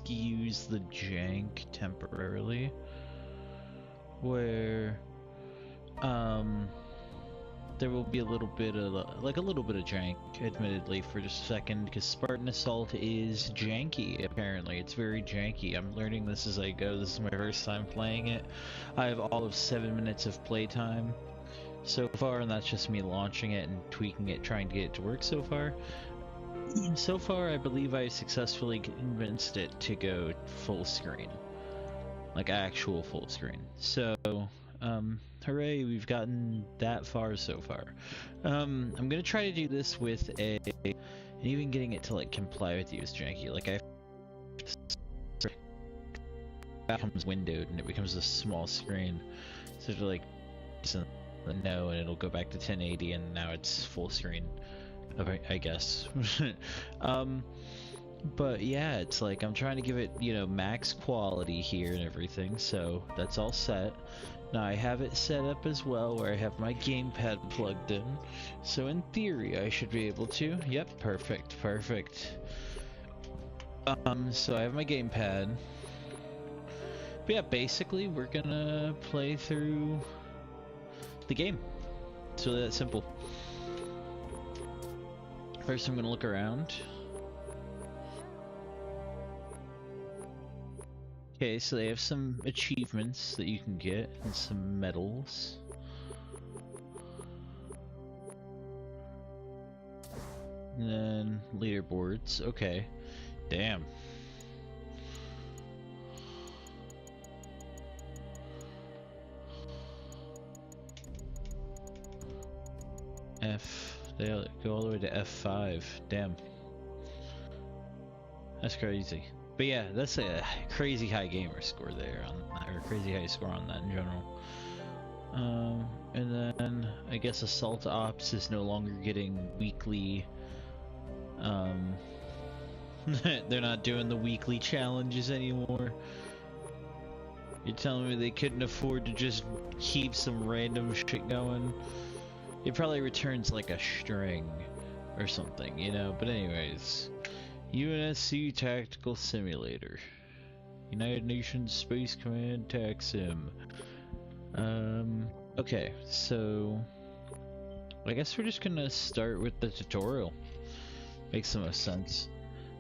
excuse the jank temporarily, where there will be a little bit of jank, admittedly, for just a second, because Spartan Assault is janky. Apparently, it's very janky. I'm learning this as I go. This is my first time playing it. I have all of 7 minutes of playtime so far, and that's just me launching it and tweaking it, trying to get it to work so far. So far, I believe I successfully convinced it to go full screen. Like actual full screen. So, hooray, we've gotten that far so far. I'm gonna try to do this with and even getting it to like comply with you is janky. Like it becomes windowed and it becomes a small screen. So to like no, and it'll go back to 1080 and now it's full screen, I guess. But yeah, it's like I'm trying to give it, you know, max quality here and everything, so that's all set. Now I have it set up as well where I have my gamepad plugged in, so in theory I should be able to. Yep, perfect. So I have my gamepad. But yeah, basically we're gonna play through the game. It's really that simple. First I'm gonna look around. Okay, so they have some achievements that you can get and some medals. And then leaderboards. Okay. Damn. They go all the way to F5. Damn. That's crazy. But yeah, that's a crazy high gamer score there on that, or crazy high score on that in general. And then I guess Assault Ops is no longer getting weekly. They're not doing the weekly challenges anymore. You're telling me they couldn't afford to just keep some random shit going? It probably returns like a string or something, you know? But anyways, UNSC Tactical Simulator. United Nations Space Command TACSIM. Okay, so I guess we're just gonna start with the tutorial. Makes the most sense.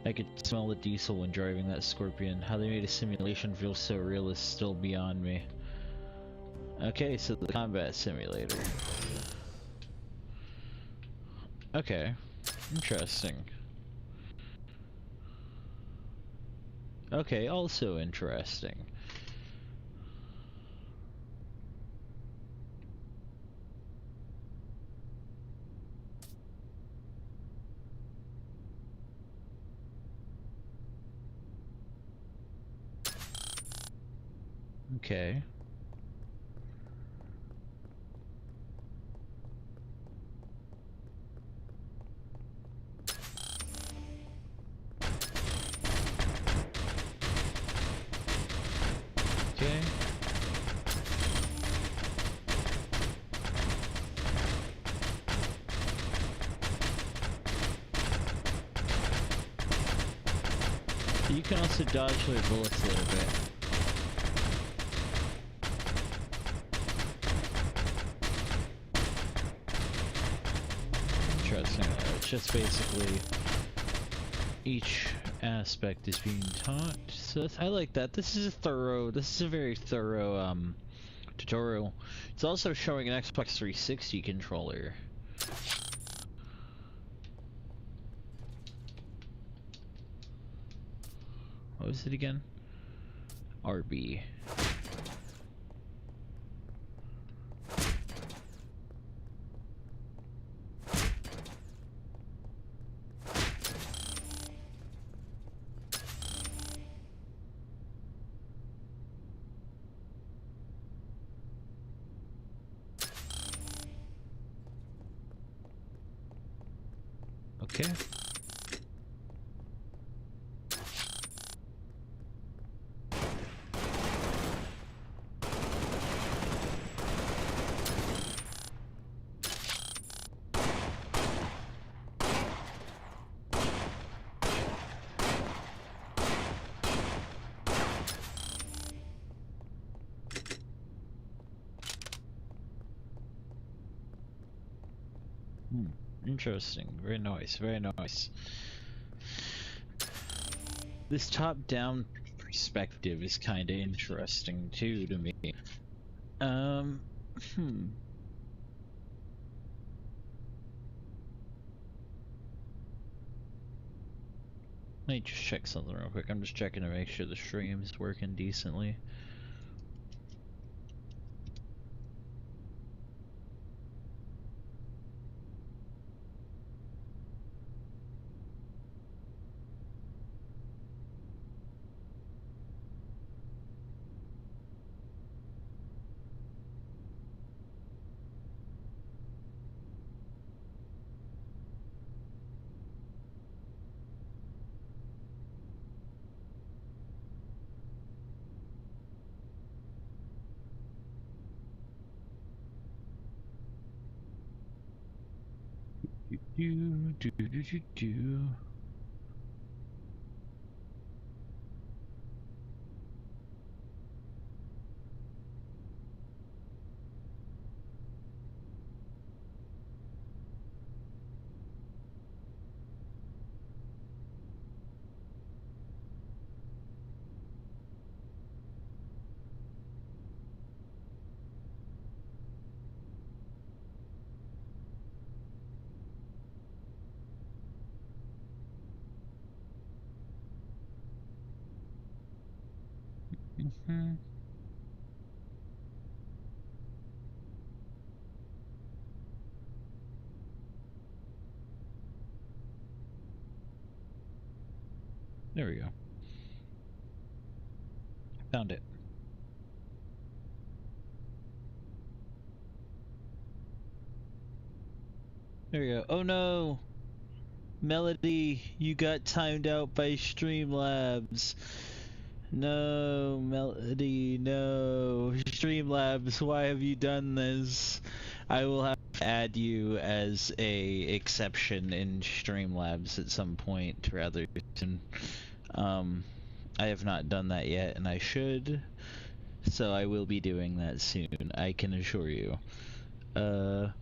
I could smell the diesel when driving that Scorpion. How they made a simulation feel so real is still beyond me. Okay, so the combat simulator. Okay, interesting. Okay, also interesting. Okay. Okay. You can also dodge their bullets a little bit. Interesting. It's just basically each aspect is being taught. So I like that. This is a very thorough tutorial. It's also showing an Xbox 360 controller. What was it again? RB. Okay. Interesting. Very nice. Very nice. This top-down perspective is kind of interesting too to me. Hmm. Let me just check something real quick. I'm just checking to make sure the stream's working decently. Do do do do do. Mm-hmm. There we go. Found it. There we go. Oh no! Melody, you got timed out by Streamlabs. No, Melody, no. Streamlabs, why have you done this? I will have to add you as a exception in Streamlabs at some point rather soon. I have not done that yet, and I should. So I will be doing that soon, I can assure you. But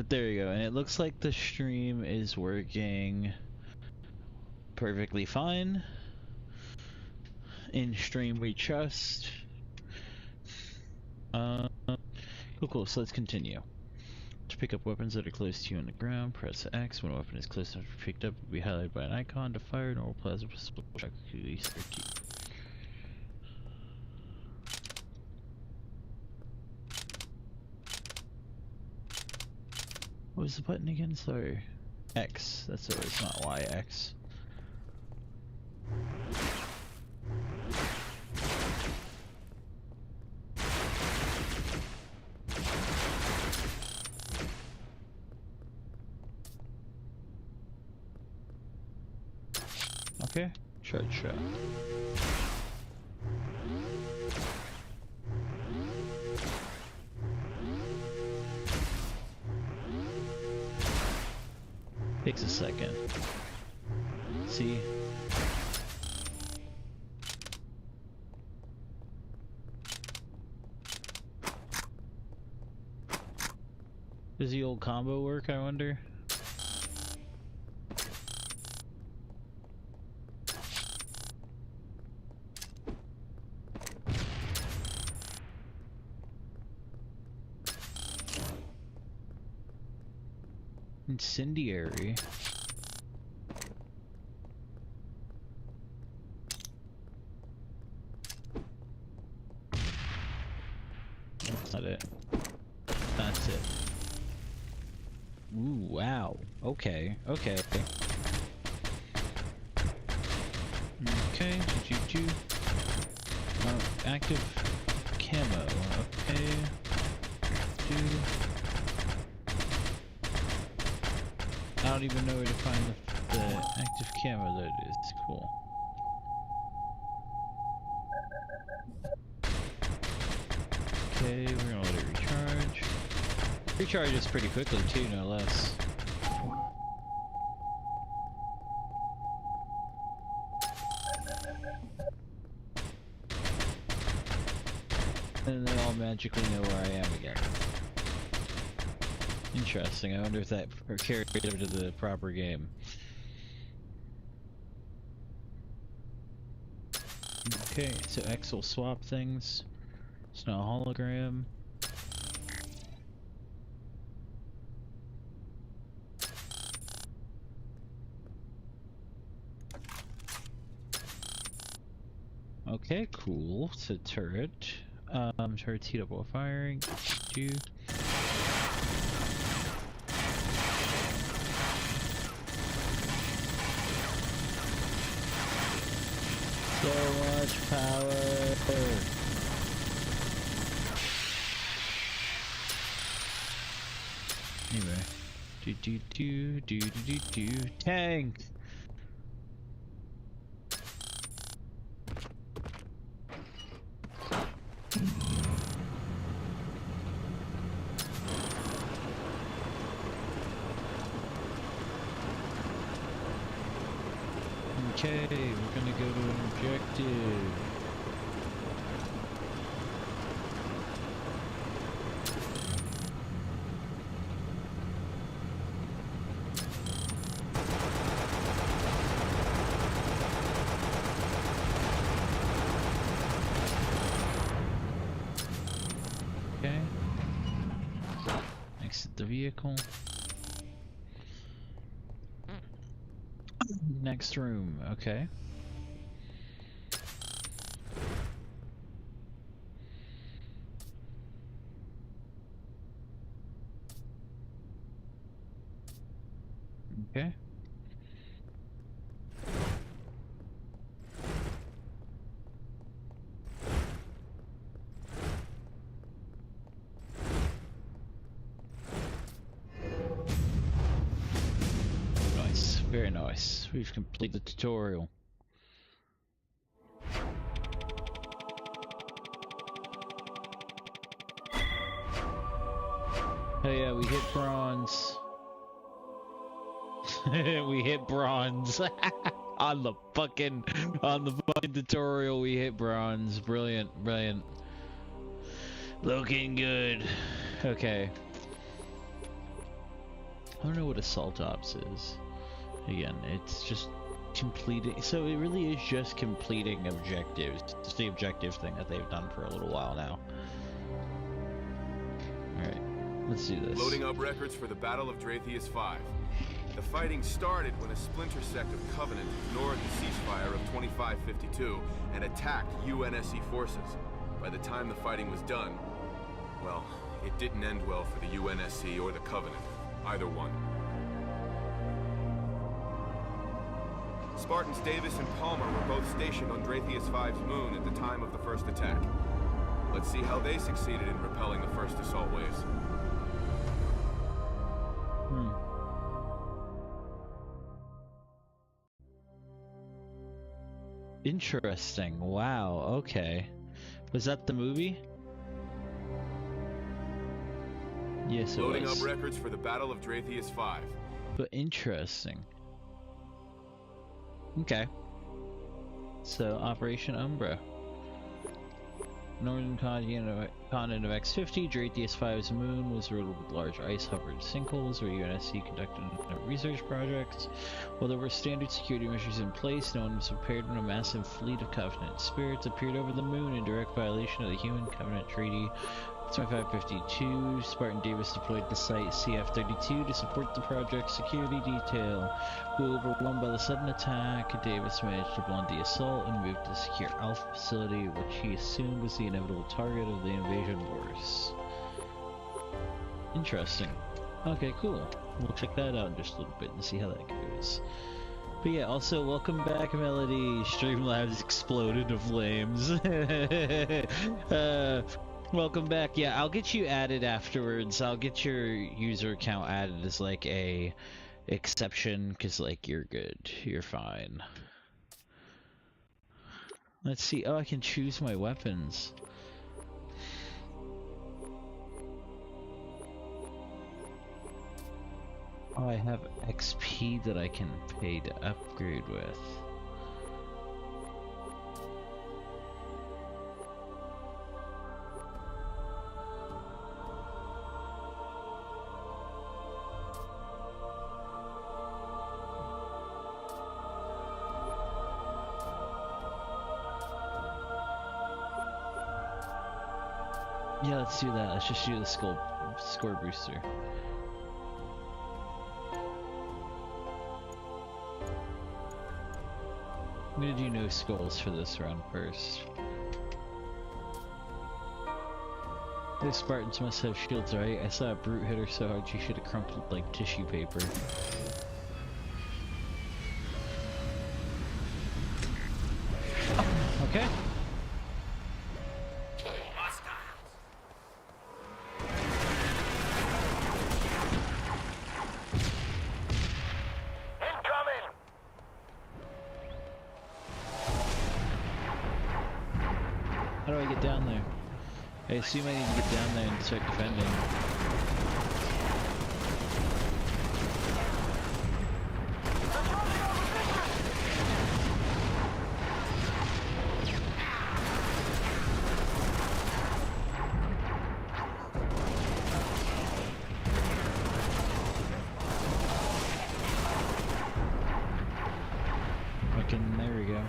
there you go, and it looks like the stream is working perfectly fine. In stream we trust. Cool, so let's continue. To pick up weapons that are close to you on the ground, press X. When a weapon is close enough to be picked up, it will be highlighted by an icon. To fire, normal plasma pistol, check key. What was the button again? Sorry. X. That's it. It's not Y. X. Okay. Shot. Takes a second. See? Does the old combo work, I wonder? Incendiary. That's not it. That's it. Ooh, wow. Okay. Okay. Active camo. Okay. I don't even know where to find the active camo that it is. Cool. Okay, we're gonna let it recharge. Recharges pretty quickly too, no less. And they all magically know where I am again. Interesting. I wonder if that carried over to the proper game. Okay, so X will swap things. It's not a hologram. Okay, cool. It's a turret. Turrets heat up while firing. Do. So much power. Anyway, tank. Okay, we're gonna go to an objective. Okay. Exit the vehicle. Next room, okay. Okay. Nice, very nice. We've completed the tutorial. Oh yeah, we hit bronze. We hit bronze. on the fucking tutorial we hit bronze. Brilliant, brilliant. Looking good. Okay. I don't know what Assault Ops is. Again, it's just completing. So it really is just completing objectives. It's the objective thing that they've done for a little while now. Alright, let's do this. Loading up records for the Battle of Dratheus 5. The fighting started when a splinter sect of Covenant ignored the ceasefire of 2552 and attacked UNSC forces. By the time the fighting was done, well, it didn't end well for the UNSC or the Covenant. Either one. Spartans Davis and Palmer were both stationed on Dratheus 5's moon at the time of the first attack. Let's see how they succeeded in repelling the first assault waves. Interesting. Wow, okay. Was that the movie? Yes, it Loading was. up records for the Battle of Dratheus 5. But interesting. Okay. So, Operation Umbra. Northern continent of X-50, Dratheus 5's moon was riddled with large ice-covered sinkholes where UNSC conducted research projects. While there were standard security measures in place, no one was prepared when a massive fleet of Covenant spirits appeared over the moon in direct violation of the Human-Covenant Treaty. 2552, Spartan Davis deployed to site CF-32 to support the project's security detail. While overwhelmed by the sudden attack, Davis managed to blunt the assault and moved to secure Alpha facility, which he assumed was the inevitable target of the invasion force. Interesting. Okay, cool. We'll check that out in just a little bit and see how that goes. But yeah, also welcome back, Melody. Streamlabs exploded into flames. Welcome back. Yeah, I'll get you added afterwards. I'll get your user account added as like a exception, because like you're good. You're fine. Let's see. Oh, I can choose my weapons. Oh, I have XP that I can pay to upgrade with. Yeah, let's do that. Let's just do the score booster. I'm gonna do no skulls for this round first. Those Spartans must have shields, right? I saw a brute hit her so hard she should have crumpled like tissue paper. Okay. How do I get down there? I assume I need to get down there and start defending. There we go.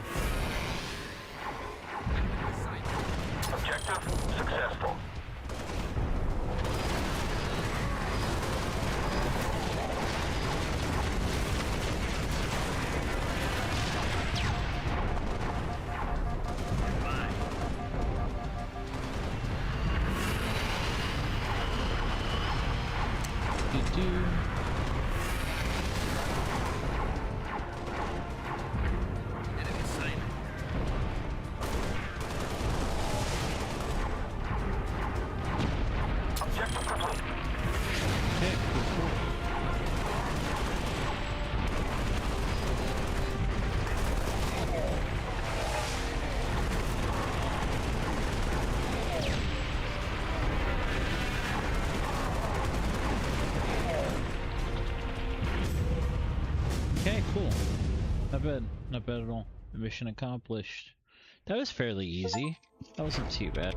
Objective successful. Okay, cool. Not bad. Not bad at all. Mission accomplished. That was fairly easy. That wasn't too bad.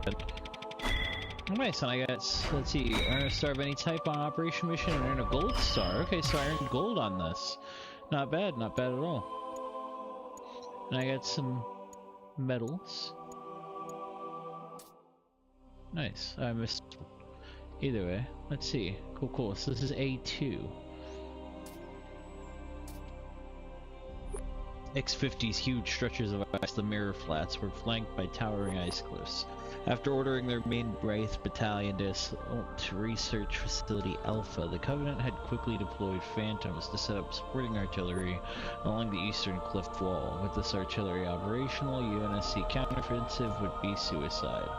Nice, and I got, let's see, earn a star of any type on Operation Mission and earn a gold star. Okay, so I earned gold on this. Not bad at all. And I got some medals. Nice. I missed. Either way, let's see. Cool. So this is A2. X-50's huge stretches of ice, the Mirror Flats, were flanked by towering ice cliffs. After ordering their main Wraith battalion to research Facility Alpha, the Covenant had quickly deployed Phantoms to set up supporting artillery along the eastern cliff wall. With this artillery operational, UNSC counteroffensive would be suicide.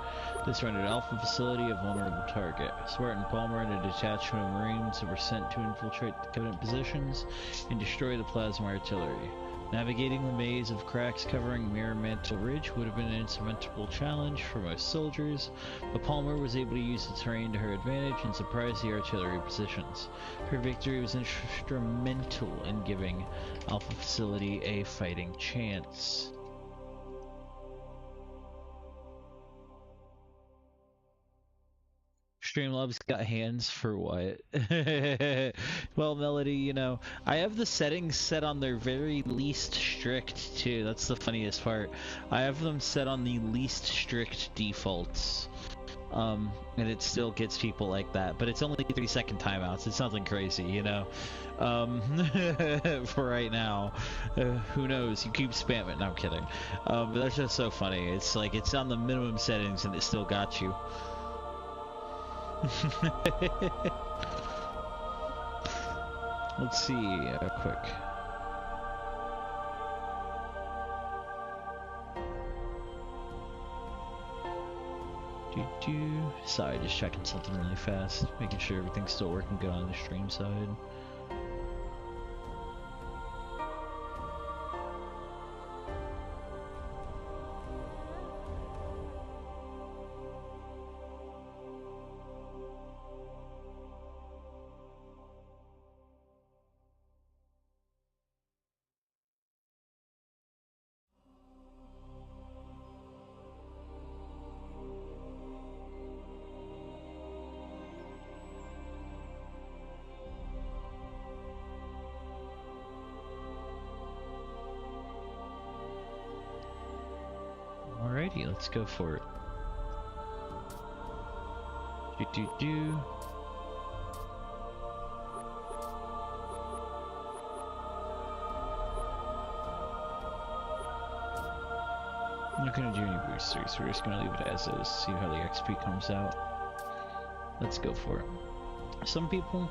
This rendered Alpha Facility a vulnerable target. Spartan Palmer and a detachment of Marines were sent to infiltrate the Covenant positions and destroy the plasma artillery. Navigating the maze of cracks covering Mirror Mantle Ridge would have been an insurmountable challenge for most soldiers, but Palmer was able to use the terrain to her advantage and surprise the artillery positions. Her victory was instrumental in giving Alpha Facility a fighting chance. Streamlabs got hands for what? Well, Melody, you know, I have the settings set on their very least strict too. That's the funniest part. I have them set on the least strict defaults. And it still gets people like that, but it's only 3-second timeouts. It's nothing crazy, you know. For right now, who knows? You keep spamming. No, I'm kidding. But that's just so funny. It's like it's on the minimum settings and it still got you. Let's see, quick. Sorry, just checking something really fast, making sure everything's still working good on the stream side. Alrighty, let's go for it. Do. I'm not gonna do any boosters, we're just gonna leave it as is, see how the XP comes out. Let's go for it. Some people,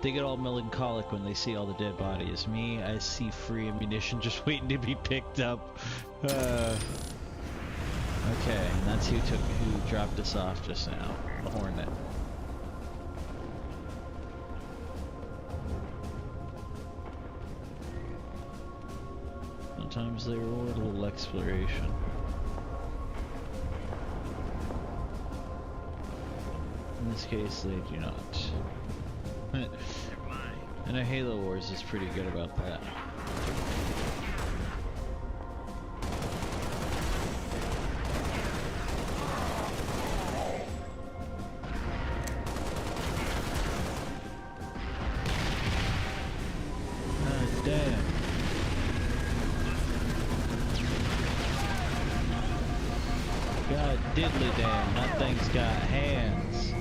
they get all melancholic when they see all the dead bodies. Me, I see free ammunition just waiting to be picked up. Okay, and that's who dropped us off just now, the Hornet. Sometimes they reward a little exploration. In this case, they do not. And a Halo Wars is pretty good about that. Damn. God diddly damn, that thing's got hands.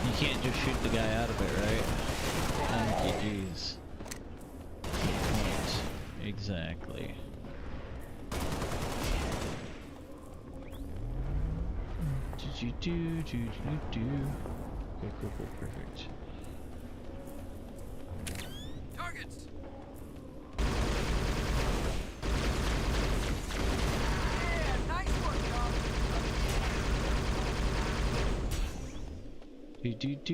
You can't just shoot the guy out of it, right? Thank you, jeez. Point. Exactly. Do. Okay, cool, perfect. Targets. Yeah, nice work, dog. Do.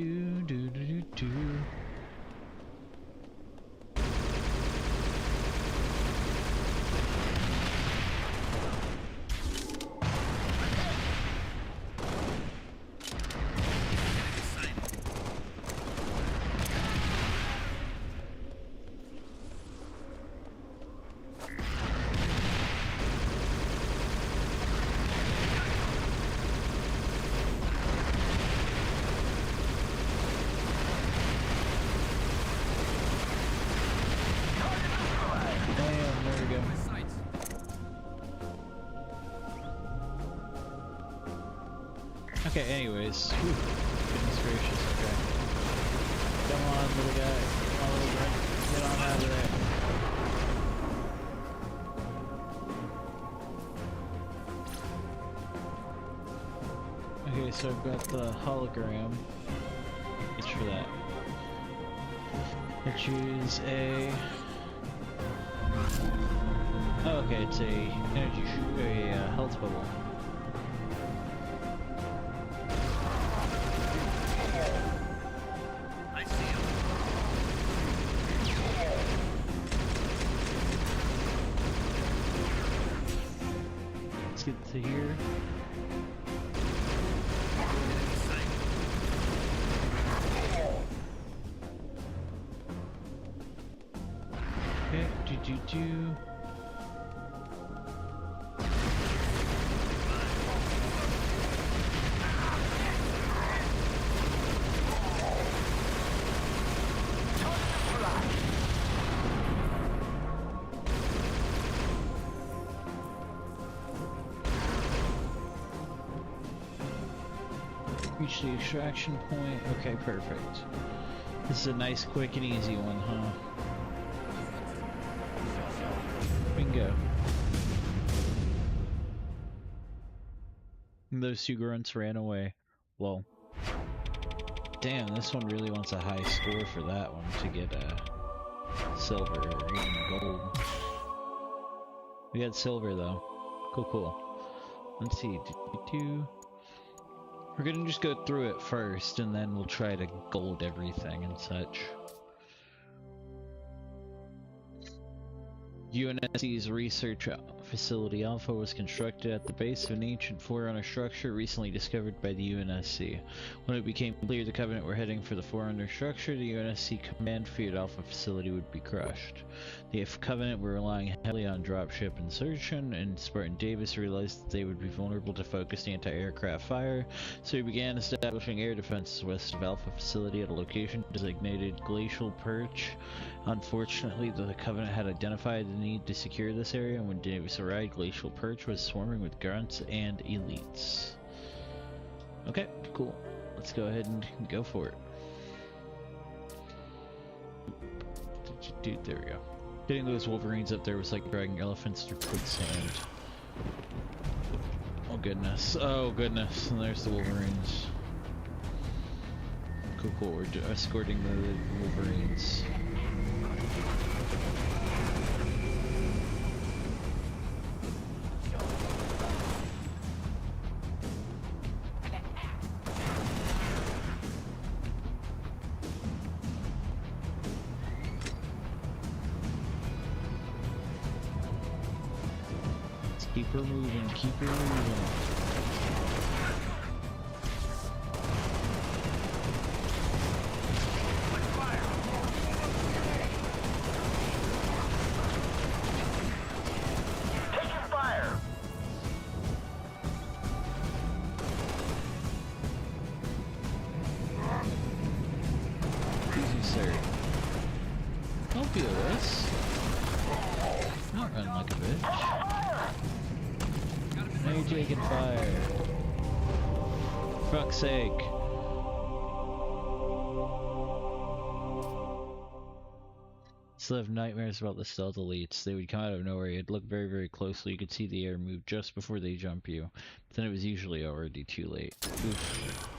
Okay, anyways. Whew. Goodness gracious, okay. Come on, little guy. Come on, little guy. Get on out of there. Okay, so I've got the hologram. It's for that. Which is a... Oh, okay, it's a energy health bubble. Get to here. Okay, do. Reach the extraction point. Okay, perfect. This is a nice, quick, and easy one, huh? Bingo. And those two grunts ran away. Lol. Damn, this one really wants a high score for that one to get silver or even gold. We had silver though. Cool. Let's see. We're gonna just go through it first, and then we'll try to gold everything and such. UNSC's research Facility Alpha was constructed at the base of an ancient Forerunner structure recently discovered by the UNSC. When it became clear the Covenant were heading for the Forerunner structure, the UNSC command feared Alpha Facility would be crushed. The Covenant were relying heavily on dropship insertion, and Spartan Davis realized that they would be vulnerable to focused anti-aircraft fire, so he began establishing air defenses west of Alpha Facility at a location designated Glacial Perch. Unfortunately, the Covenant had identified the need to secure this area, and when Davis arrived, Glacial Perch was swarming with grunts and elites. Okay, cool. Let's go ahead and go for it. Dude, there we go. Getting those Wolverines up there was like dragging elephants through quicksand. Oh goodness. Oh goodness. And there's the Wolverines. Cool, cool. We're escorting the Wolverines. Keep her moving, keep her moving. Taking fire! Easy, sir. Don't feel this. Not run like a bitch. Now you're taking fire. For fuck's sake. Still have nightmares about the stealth elites. They would come out of nowhere. You'd look very, very closely. You could see the air move just before they jump you. But then it was usually already too late. Oof.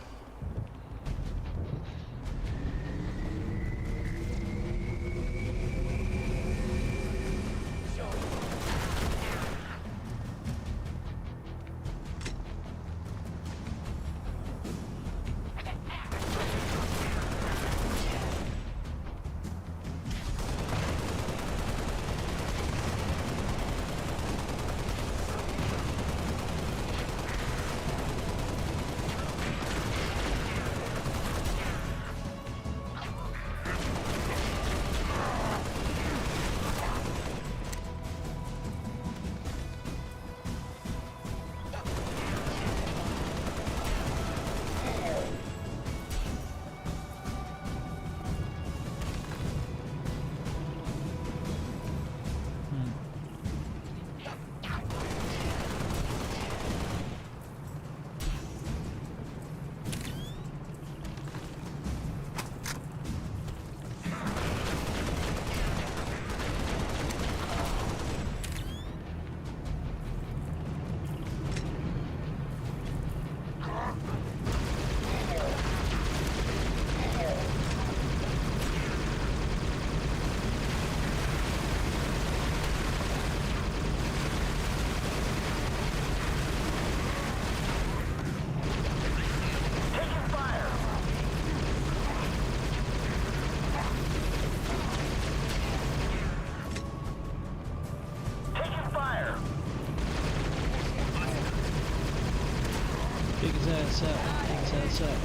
Pick his ass up. Pick his ass up.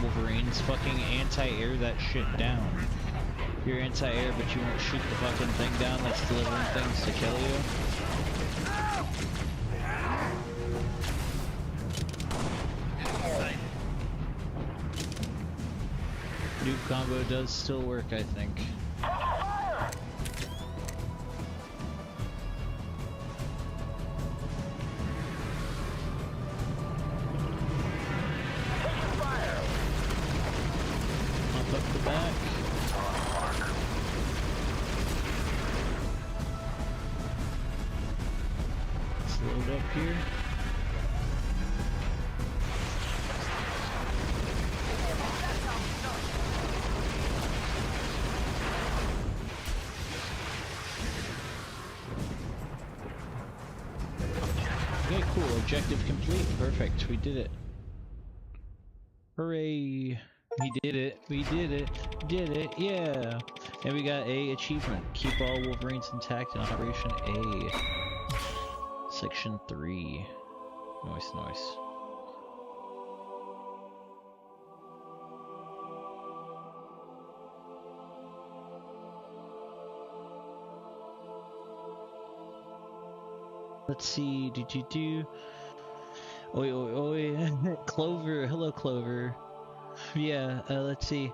Wolverines, fucking anti-air that shit down. You're anti-air, but you won't shoot the fucking thing down that's delivering things to kill you. Nuke combo does still work, I think. load up here. Okay, cool. Objective complete. Perfect. We did it. Hooray! We did it. We did it. Did it. Yeah. And we got a achievement. Keep all Wolverines intact in Operation A. Section 3. Nice, nice. Let's see. Oi, oi, oi. Clover. Hello, Clover. Yeah, let's see.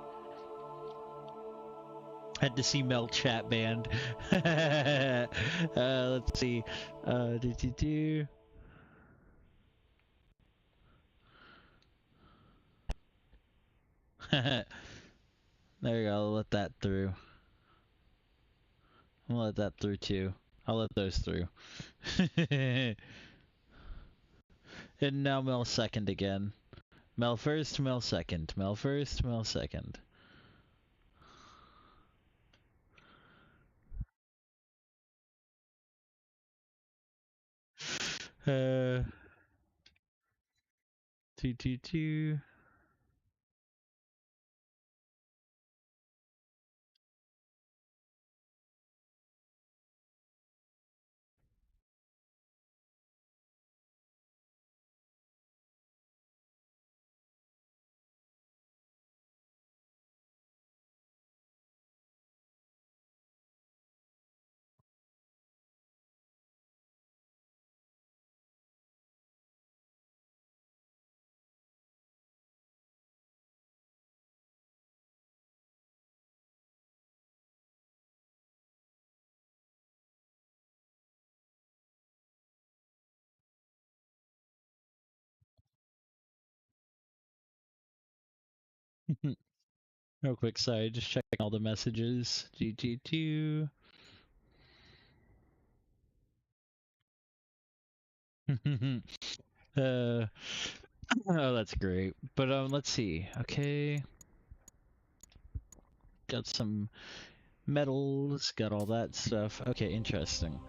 Had to see Mel chat band. Let's see. There you go. I'll let that through. I'll let that through too. I'll let those through. And now Mel second again. Mel first, Mel second. Mel first, Mel second. Two. Real quick, sorry, just checking all the messages. GG2. Oh, that's great. But let's see. Okay, got some medals, got all that stuff. Okay, interesting.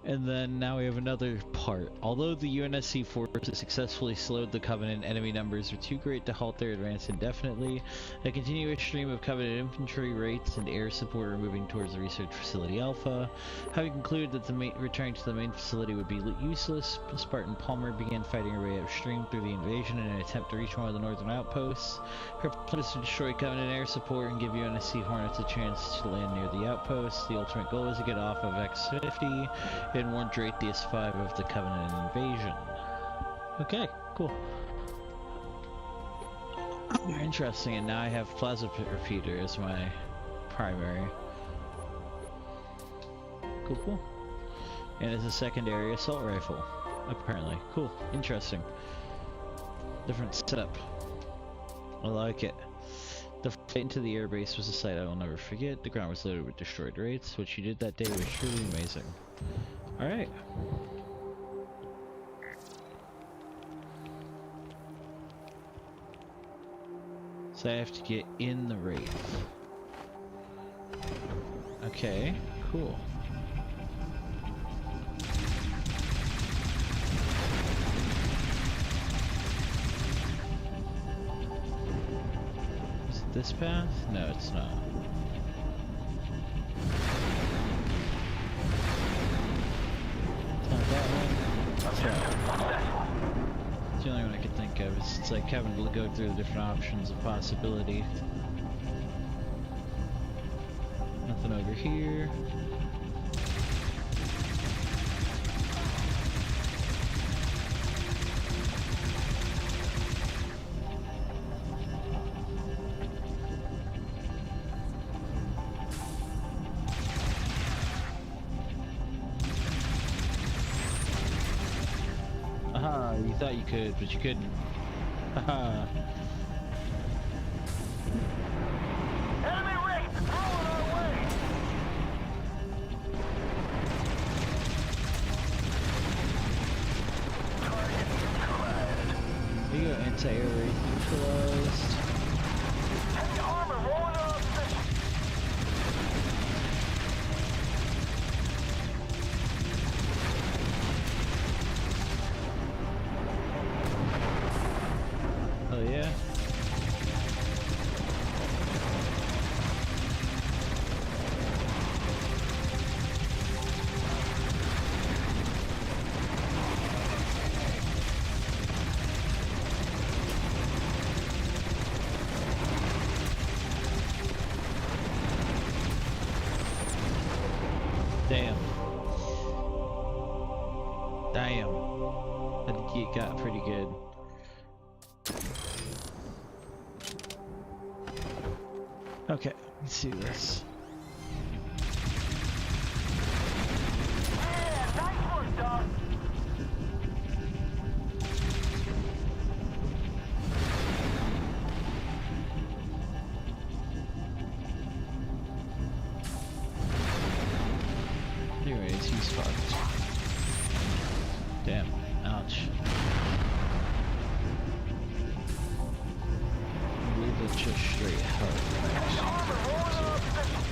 And then now we have another part. Although the UNSC forces successfully slowed the Covenant, enemy numbers were too great to halt their advance indefinitely. A continuous stream of Covenant infantry rates and air support were moving towards the research facility Alpha. Having concluded that returning to the main facility would be useless, Spartan Palmer began fighting her way upstream through the invasion in an attempt to reach one of the northern outposts. Her plan was to destroy Covenant air support and give UNSC Hornets a chance to land near the outpost. The ultimate goal was to get off of X-50 and warn Dratheus 5 of the Covenant invasion. Okay, cool. Interesting, and now I have Plasma Repeater as my primary. Cool. And it's a secondary assault rifle, apparently. Cool, interesting. Different setup. I like it. The fight into the airbase was a sight I will never forget. The ground was loaded with destroyed wraiths. What you did that day was truly amazing. Alright. So I have to get in the wraith. Okay, cool. Is it this path? No, it's not. It's the only one I could think of. It's like having to go through the different options of possibility. Nothing over here. You thought you could, but you couldn't. Haha. Enemy race! Rolling our way! There you go, anti-air raid neutralized. Heavy armor rolling on position. Oh yeah? Damn. Damn. That got pretty good. Okay, let's do this. Yeah, nice work, dog. Anyways, he's fucked. Damn. Ouch. I believe it's just straight health. Armor rolling on position.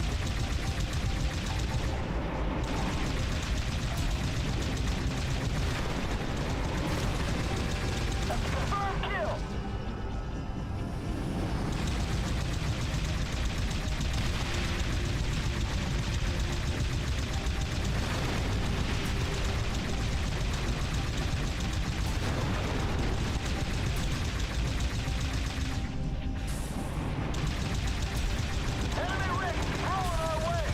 Confirmed kill. Enemy rig rolling our way.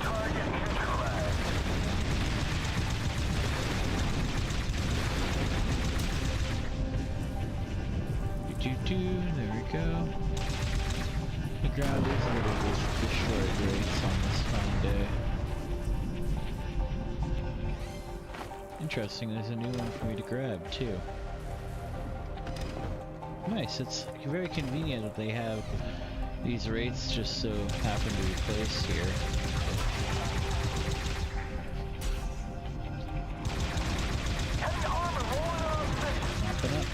Target neutralized. There we go. The ground is a little bit destroyed rates on this fine day. Interesting, there's a new one for me to grab too. Nice, it's very convenient that they have these rates just so happen to be placed here. Heavy armor rolling on position. Mopping up.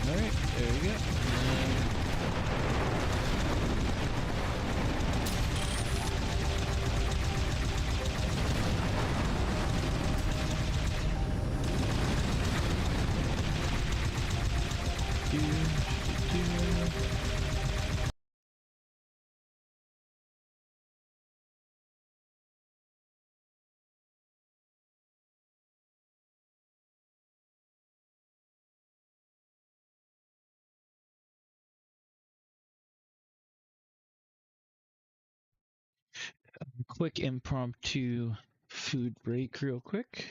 Alright, there we go. Quick impromptu food break real quick.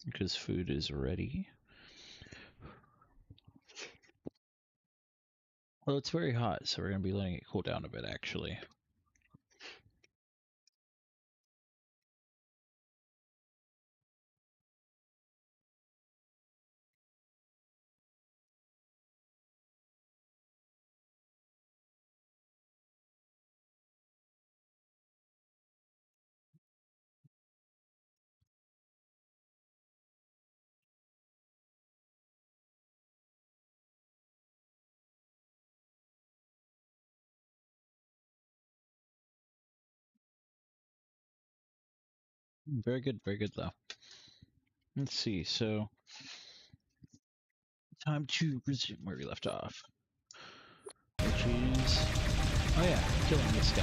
Because food is ready. Well, it's very hot, so we're gonna be letting it cool down a bit actually. Very good though. Let's see, so time to resume where we left off. Which is, oh yeah, killing this guy.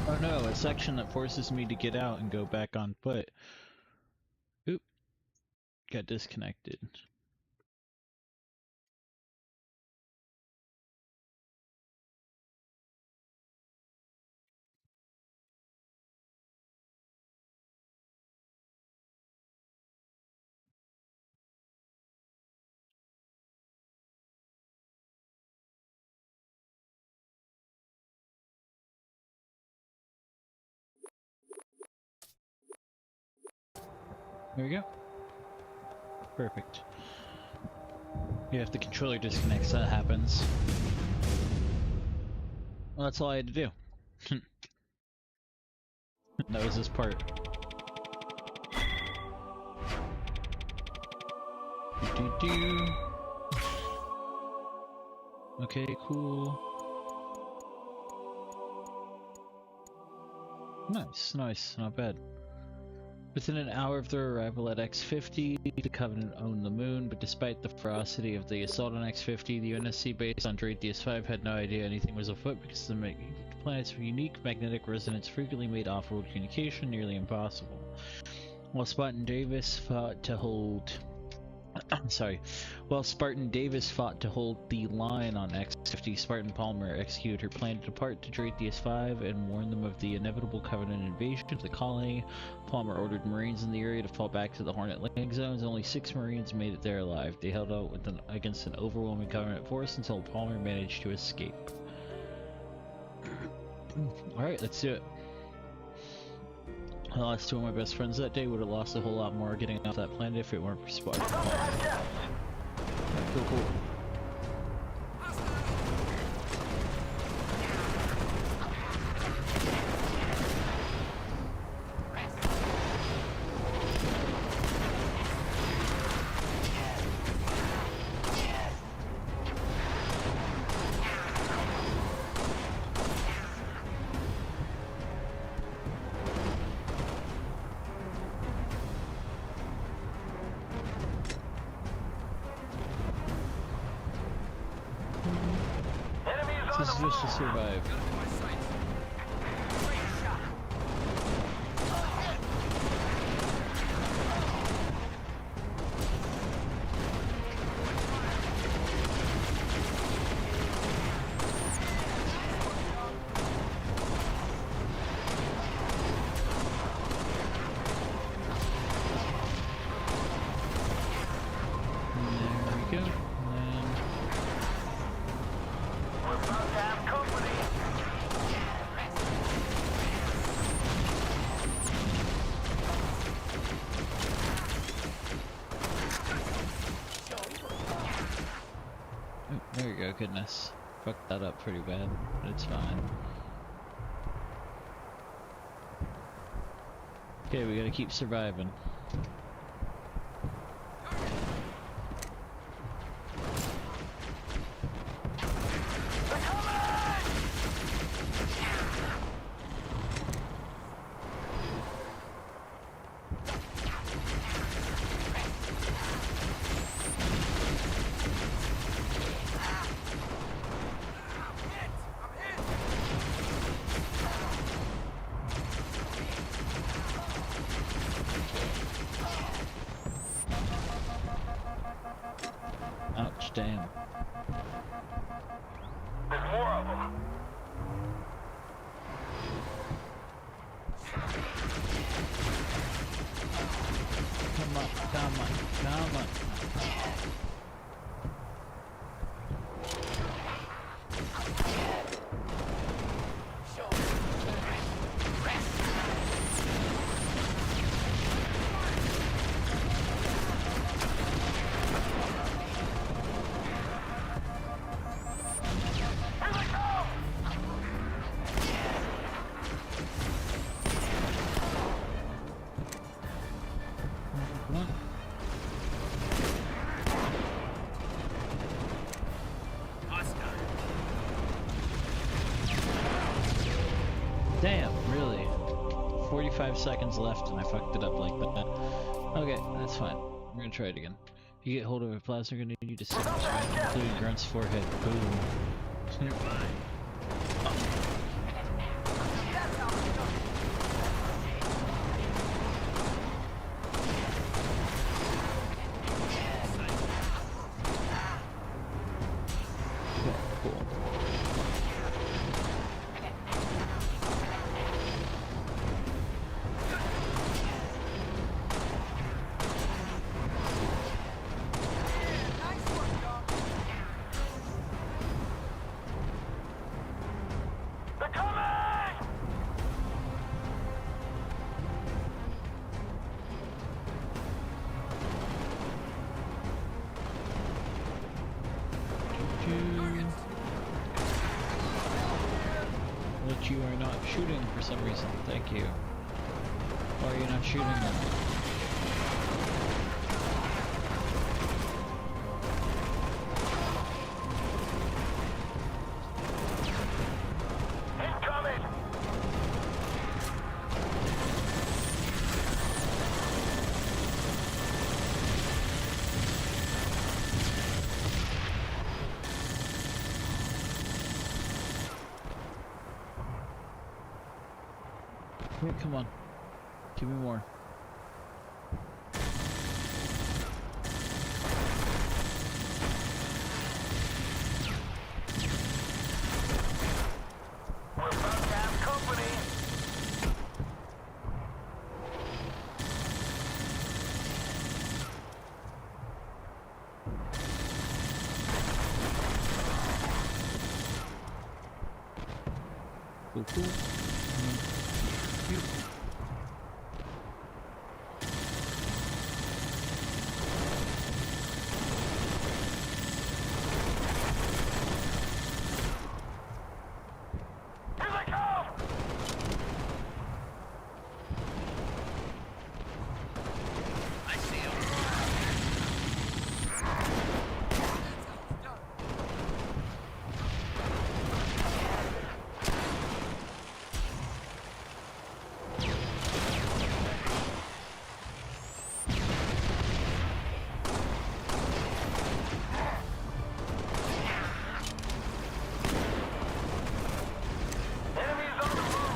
Oh no, a section that forces me to get out and go back on foot. Oop, got disconnected. There we go. Perfect. Yeah, if the controller disconnects, that happens. Well, that's all I had to do. That was this part. Do. Okay, cool. Nice, nice, not bad. Within an hour of their arrival at X-50, the Covenant owned the moon, but despite the ferocity of the assault on X-50, the UNSC base on Drathis-5 had no idea anything was afoot because the planet's unique magnetic resonance frequently made off-world communication nearly impossible. While Spartan Davis fought to hold the line on X-50, Spartan Palmer executed her plan to depart to Drathis-5 and warn them of the inevitable Covenant invasion of the colony. Palmer ordered Marines in the area to fall back to the Hornet landing zones. Only 6 Marines made it there alive. They held out against an overwhelming Covenant force until Palmer managed to escape. Alright, let's do it. I lost 2 of my best friends that day. Would have lost a whole lot more getting off that planet if it weren't for Spartan. Cool. This is just to survive. There we go. There we go, goodness. Fucked that up pretty bad, but it's fine. Okay, we gotta keep surviving. Ouch, damn. There's more of them. Come on. Damn, really? 45 seconds left and I fucked it up like that. Okay, that's fine. We're gonna try it again. If you get hold of a plasma grenade, you just including Grunt's forehead. Boom. Cool. But you are not shooting for some reason. Thank you. Why are you not shooting them? Incoming! Wait, come on. Give me more. We're about to have company. Cool, cool. Beautiful. Here they come! I see him. Enemies on the move!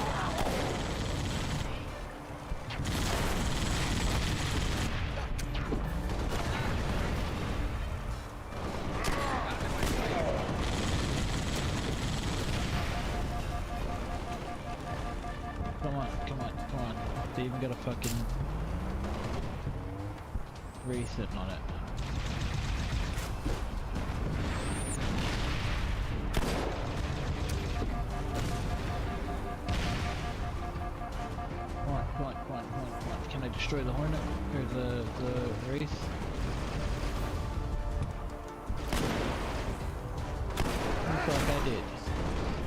Come on, come on, come on. They even got a fucking ray sitting on it. Come on, come on, come on, come on, come on. Can I destroy the Hornet? Or the Wraith? Oh fuck, I did.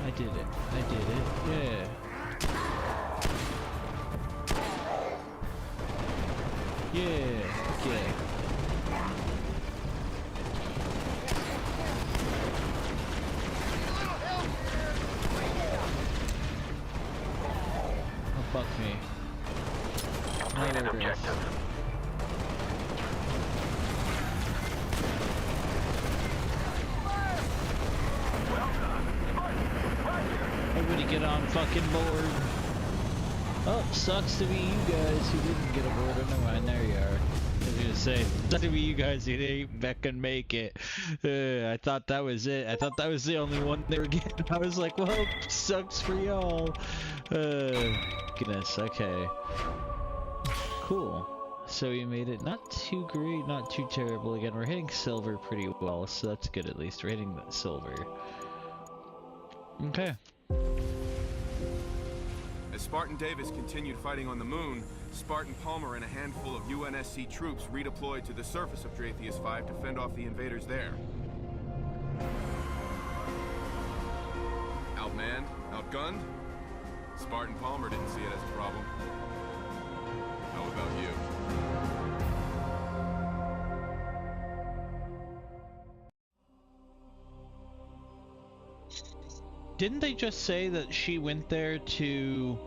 I did it. I did it. Yeah. Yeah. Okay. Oh fuck me. Completed Another Wraith. objective. Well done. Right here. Everybody get on fucking board. Oh, sucks to be you guys who didn't get aboard. Oh, never mind, there you are. I was gonna say, sucks to be you guys who didn't fucking make it. I thought that was it. I thought that was the only one they were getting. I was like, well, sucks for y'all. Goodness, okay. Cool. So we made it not too great, not too terrible. Again, we're hitting silver pretty well, so that's good at least. We're hitting that silver. Okay. As Spartan Davis continued fighting on the moon, Spartan Palmer and a handful of UNSC troops redeployed to the surface of Dratheus 5 to fend off the invaders there. Outmanned? Outgunned? Spartan Palmer didn't see it as a problem. How about you? Didn't they just say that she went there to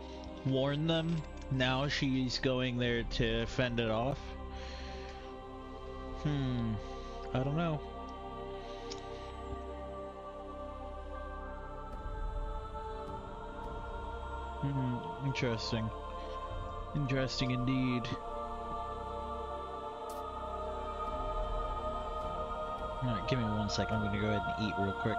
warn them? Now she's going there to fend it off? I don't know. Interesting. Interesting indeed. Alright, give me 1 second. I'm gonna go ahead and eat real quick.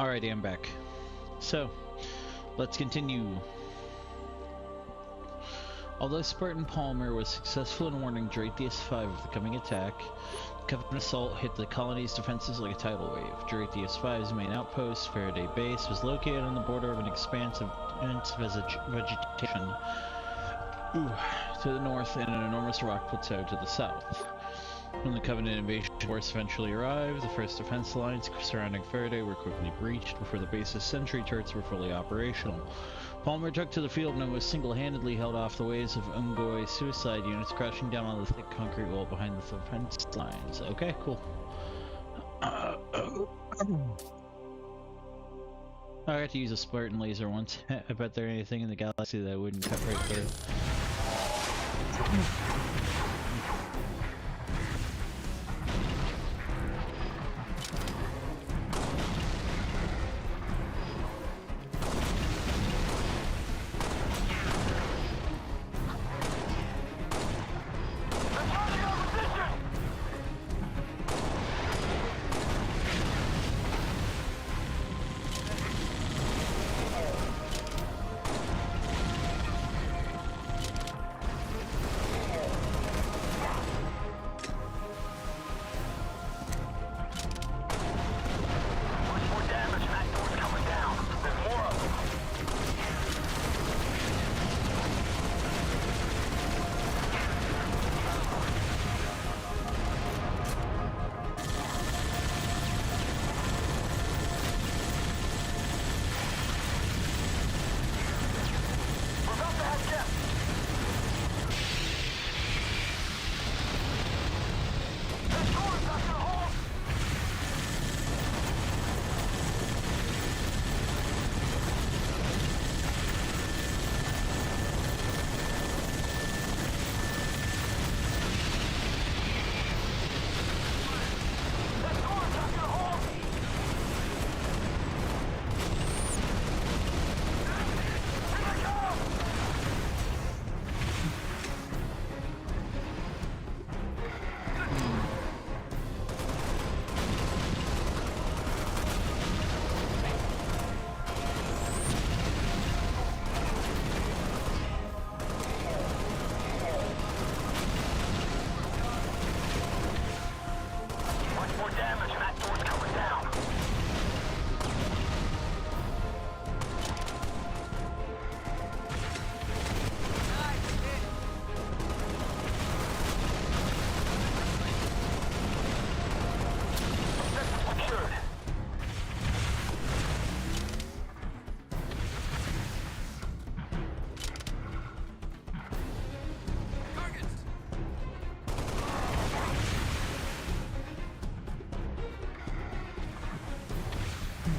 Alrighty, I'm back. So, let's continue. Although Spartan Palmer was successful in warning Dratheus 5 of the coming attack, Covenant Assault hit the colony's defenses like a tidal wave. Dratheus 5's main outpost, Faraday Base, was located on the border of an expanse of dense vegetation to the north and an enormous rock plateau to the south. When the Covenant invasion force eventually arrived, the first defense lines surrounding Faraday were quickly breached before the base's sentry turrets were fully operational. Palmer took to the field and almost single-handedly held off the waves of Ungoy suicide units crashing down on the thick concrete wall behind the defense lines. Okay, cool. I got to use a Spartan laser once. I bet there anything in the galaxy that wouldn't cut right through.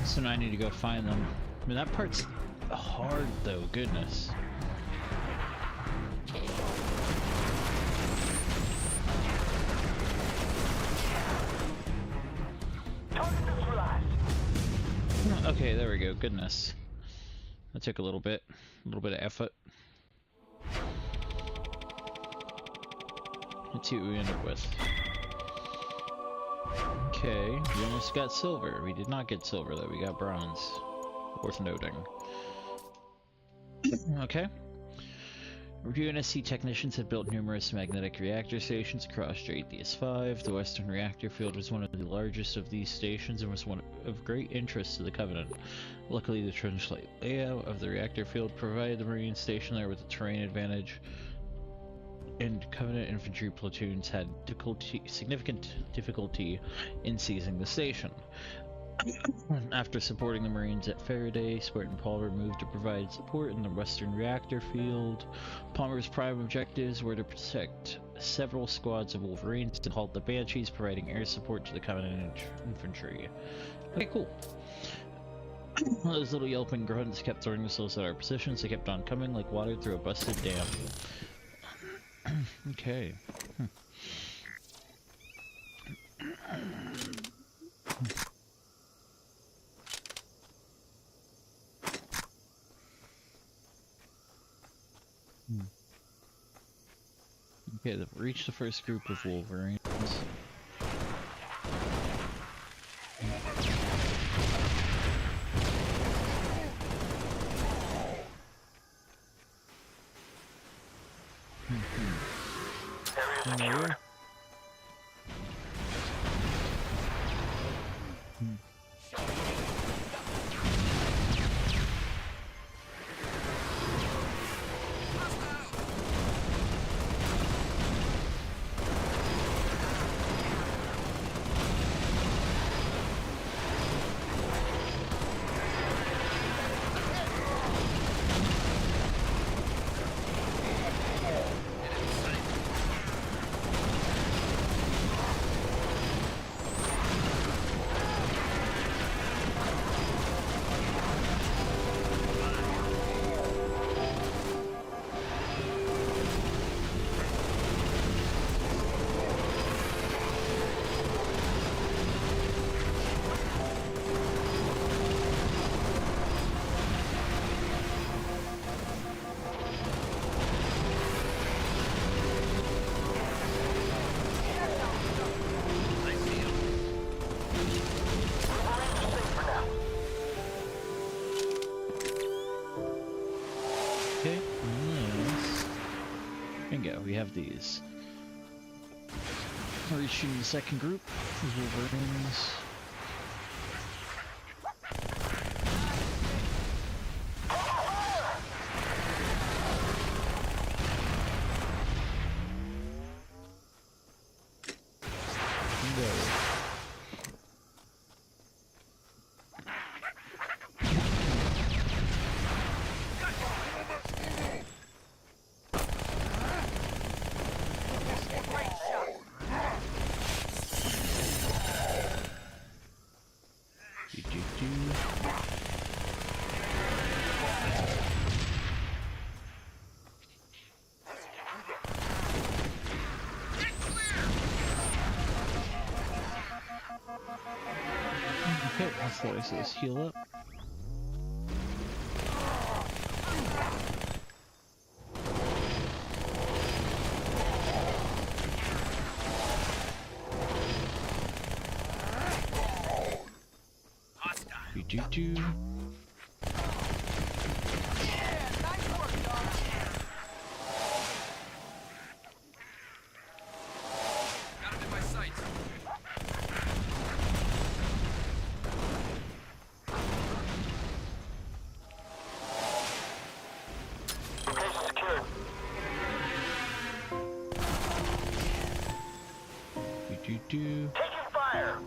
So now I need to go find them. I mean, that part's hard though, goodness. Okay, there we go, goodness. That took a little bit of effort. Let's see what we end up with. Okay, we almost got silver. We did not get silver though, we got bronze. Worth noting. Okay. UNSC technicians had built numerous magnetic reactor stations across Dratheus 5. The western reactor field was one of the largest of these stations and was one of great interest to the Covenant. Luckily, the trench-like layout of the reactor field provided the Marine station there with a terrain advantage, and Covenant infantry platoons had significant difficulty in seizing the station. After supporting the Marines at Faraday, Spartan Palmer moved to provide support in the western reactor field. Palmer's prime objectives were to protect several squads of Wolverines and halt the Banshees, providing air support to the Covenant infantry. Okay, cool. Those little yelping grunts kept throwing missiles at our positions. They kept on coming like water through a busted dam. Okay. Okay, they've reached the first group of Wolverines. in my ear. Okay, nice. Bingo, we have these. We're shooting the second group. These Wolverines. Bingo. Okay, that's the way it says heal up. Do. Taking fire!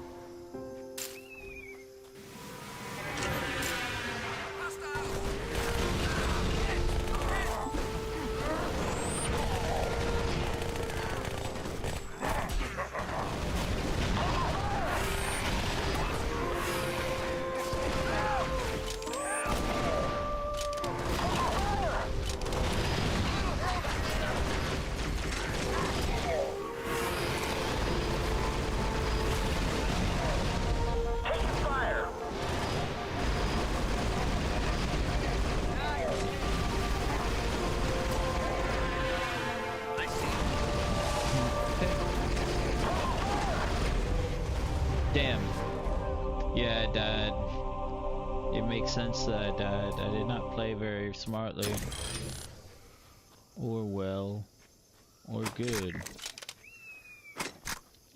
Damn. Yeah, I died. It makes sense that I died. I did not play very smartly. Or well. Or good.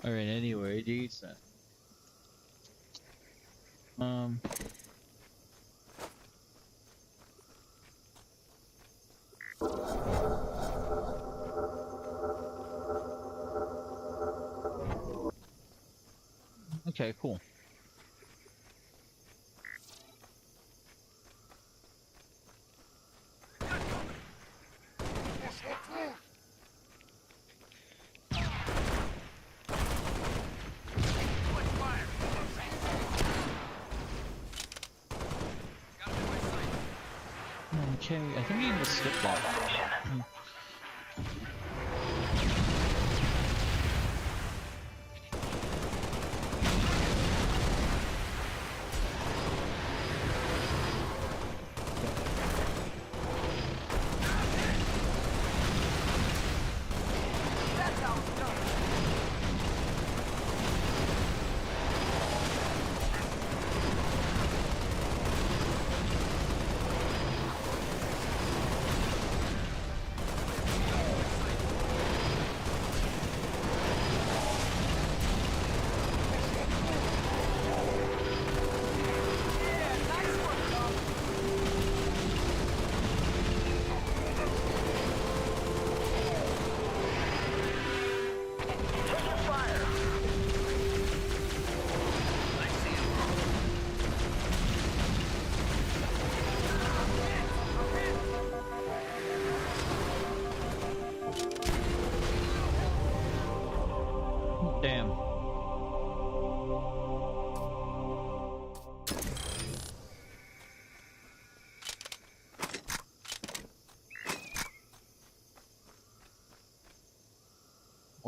Alright, anyway, decent. Okay, cool. Okay, I think you can just skip that.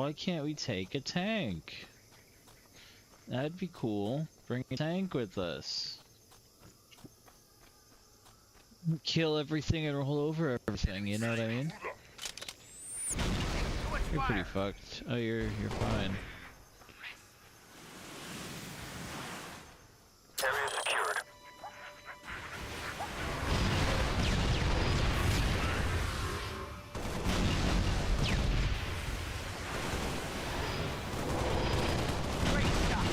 Why can't we take a tank? That'd be cool. Bring a tank with us. Kill everything and roll over everything, you know what I mean? You're pretty fucked. Oh, you're fine. Area secured. Great shot.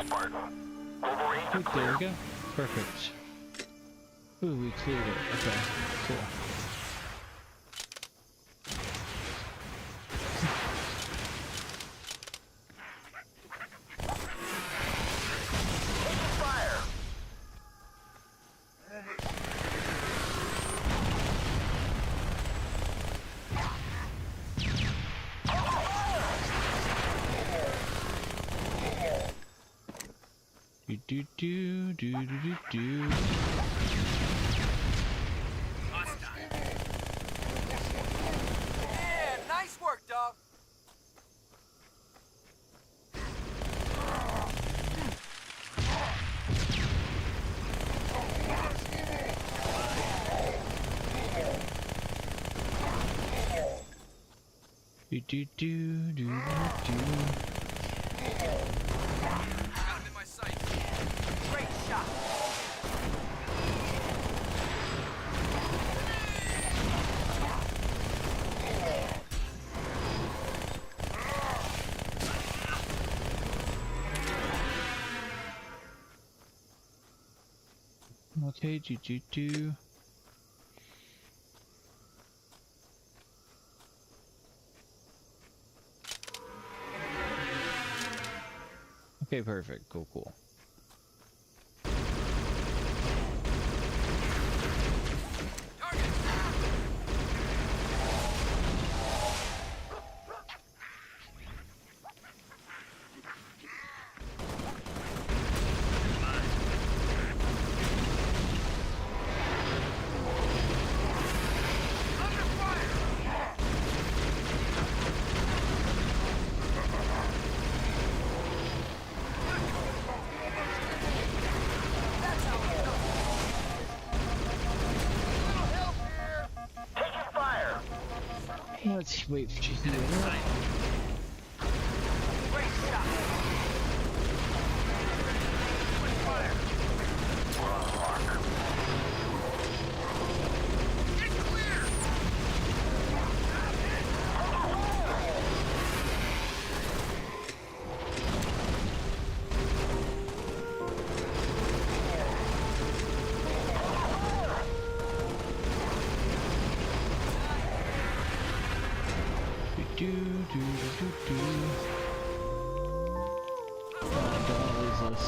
Spartan. Wait, there we go. Perfect. Ooh, we cleared it. Okay, cool. Do do do do do do. Yeah, nice work, dog. Do do do do do do. Great shot. Okay, do. Okay, perfect. Cool. Let's wait for you to heal. Great shot. Fire. We're on the mark. Get clear. Do. Oh, don't lose us.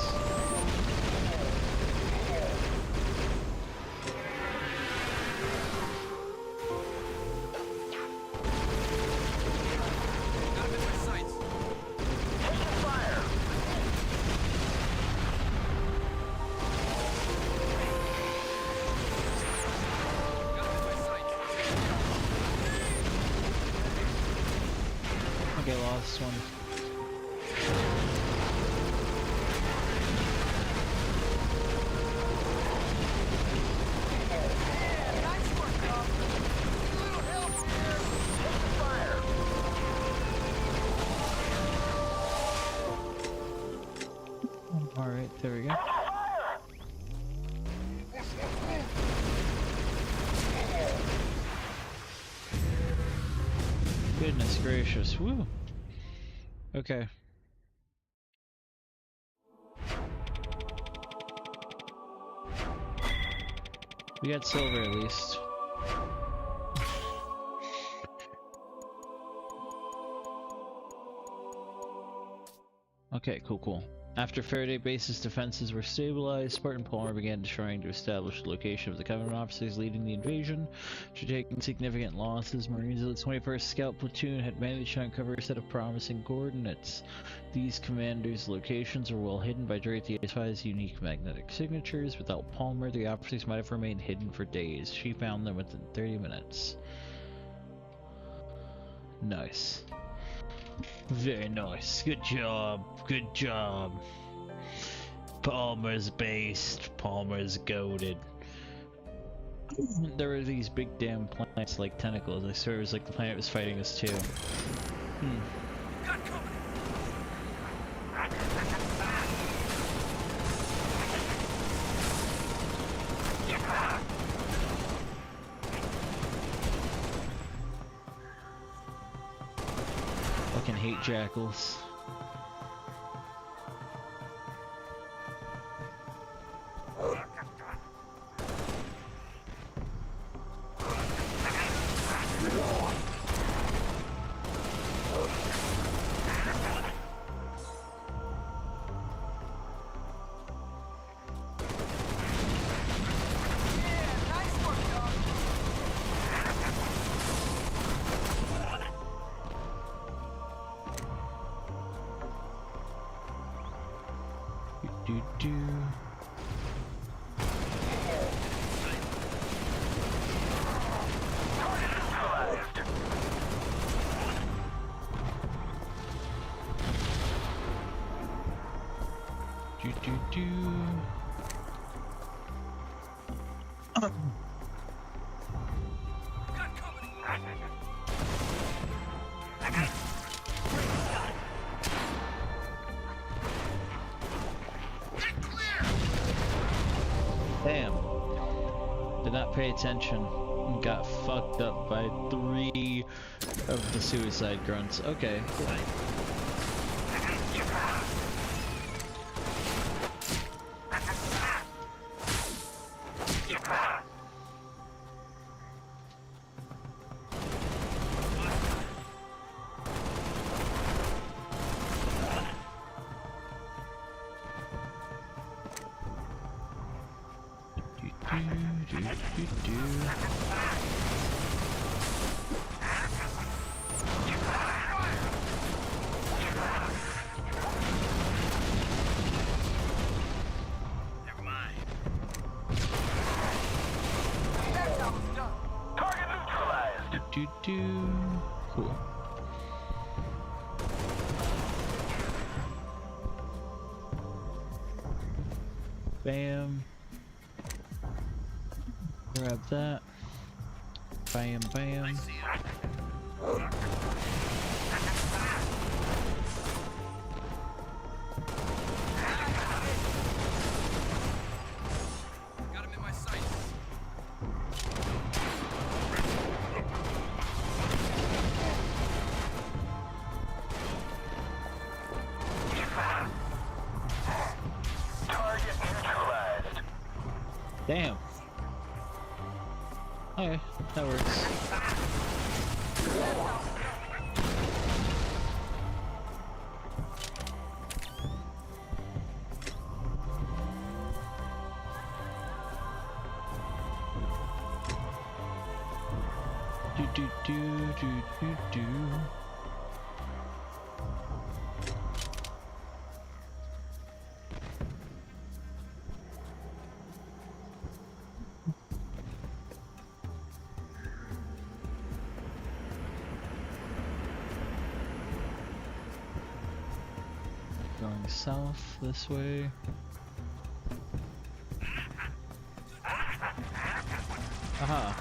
Okay, last one. Nice work, dog. A little help here. Take fire. Alright, there we go. Goodness gracious, woo! Okay. We got silver at least. Okay, cool. After Faraday Base's defenses were stabilized, Spartan Palmer began trying to establish the location of the Covenant officers leading the invasion. After taking significant losses, Marines of the 21st Scout Platoon had managed to uncover a set of promising coordinates. These commanders' locations were well hidden by Dratheus 5's unique magnetic signatures. Without Palmer, the officers might have remained hidden for days. She found them within 30 minutes. Nice. Very nice. Good job. Good job. Palmer's based. Palmer's goated. There were these big damn planets like tentacles. I swear it was like the planet was fighting us too. Got company. Fucking hate jackals. Damn. Did not pay attention and got fucked up by 3 of the suicide grunts. Okay. Cool. Bam. Grab that. Bam, bam. Got him in my sights. Target neutralized. Damn. Okay, that works. Do. Going south this way. Aha.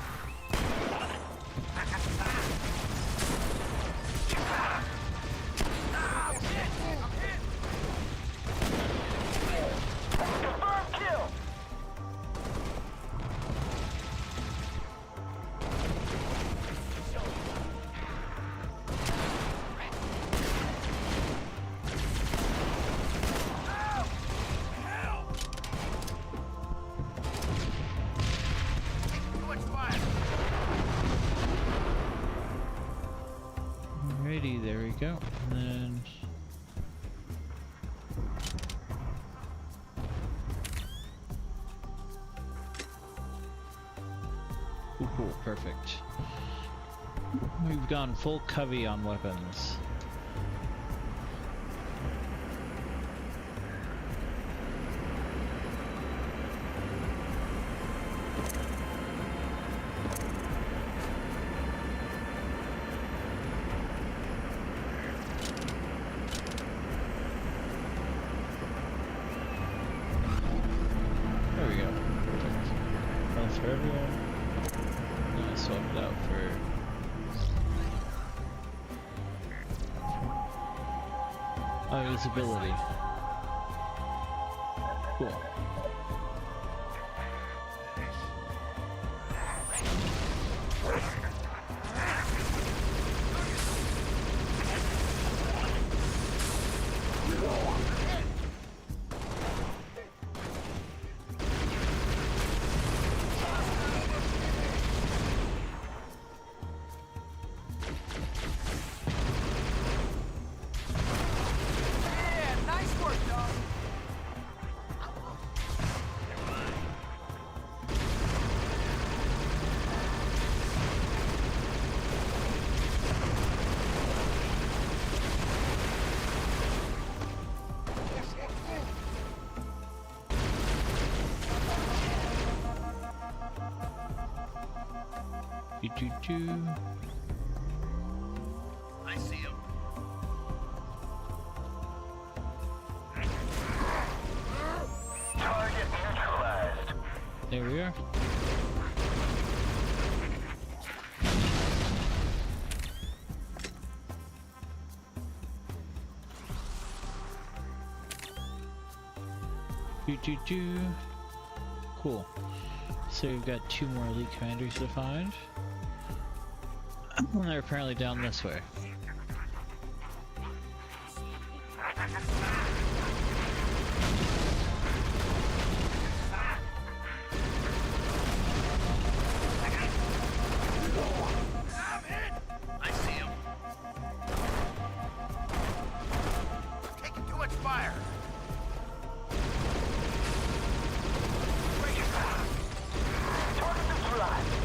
Cool, perfect. We've gone full covey on weapons. There we go. Perfect. Health for everyone. I'll swap it out for... Oh, visibility. Cool. Yeah, nice work, dog. Doo-doo-doo. I see him. Target neutralized. There we are. Doo-doo-doo. Cool. So we've got 2 more elite commanders to find. They're apparently down this way. I see him. Taking too much fire. Target neutralized.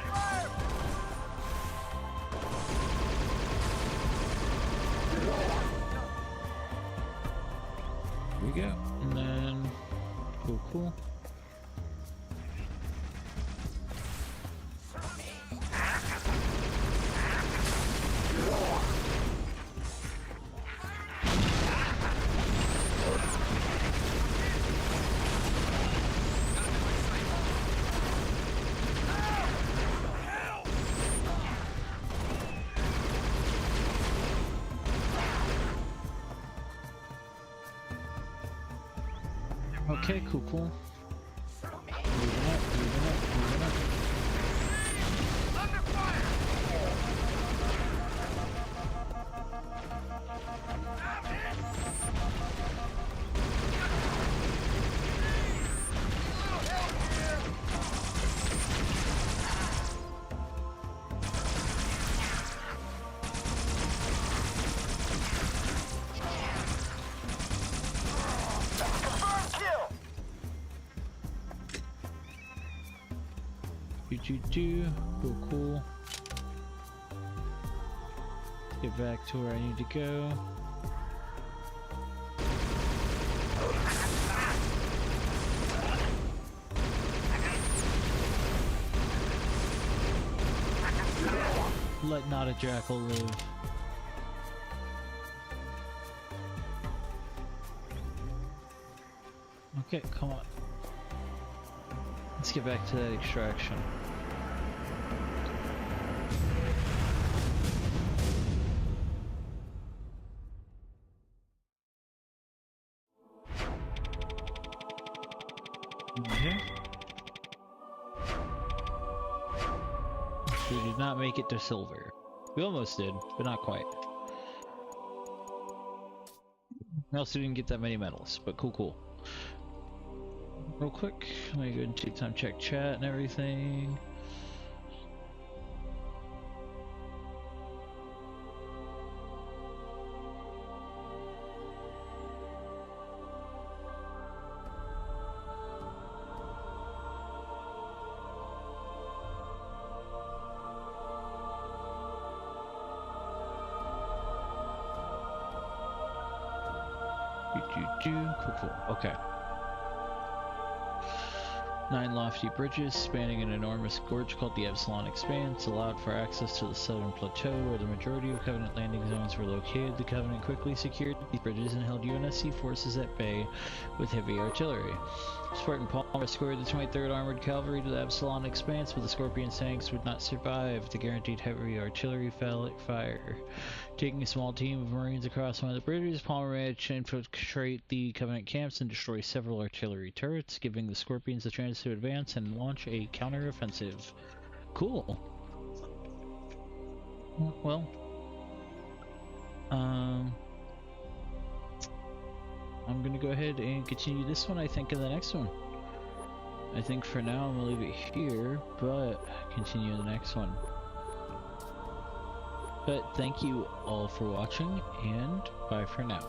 Fire! Here we go. And then... Cool, cool. Okay, cool, cool. Moving up, moving up, moving up. Under fire! I'm hit! Little help here! Confirmed kill! Do. Cool, cool. Get back to where I need to go. Let not a jackal live. Okay, come on. Let's get back to that extraction. Okay. We did not make it to silver. We almost did, but not quite. We also didn't get that many medals, but cool. Real quick, let me go and take time check chat and everything. Cool. Okay. 9 lofty bridges spanning an enormous gorge called the Epsilon Expanse allowed for access to the southern plateau where the majority of Covenant landing zones were located. The Covenant quickly secured these bridges and held UNSC forces at bay with heavy artillery. Spartan Palmer escorted the 23rd Armored Cavalry to the Epsilon Expanse, but the Scorpion's tanks would not survive the guaranteed heavy artillery fire. Taking a small team of Marines across one of the bridges, Palmer managed to infiltrate the Covenant camps and destroy several artillery turrets, giving the Scorpions a chance to advance and launch a counter-offensive. Cool. Well, I'm gonna go ahead and continue this one, I think, in the next one. I think for now I'm gonna leave it here, but continue in the next one. But thank you all for watching, and bye for now.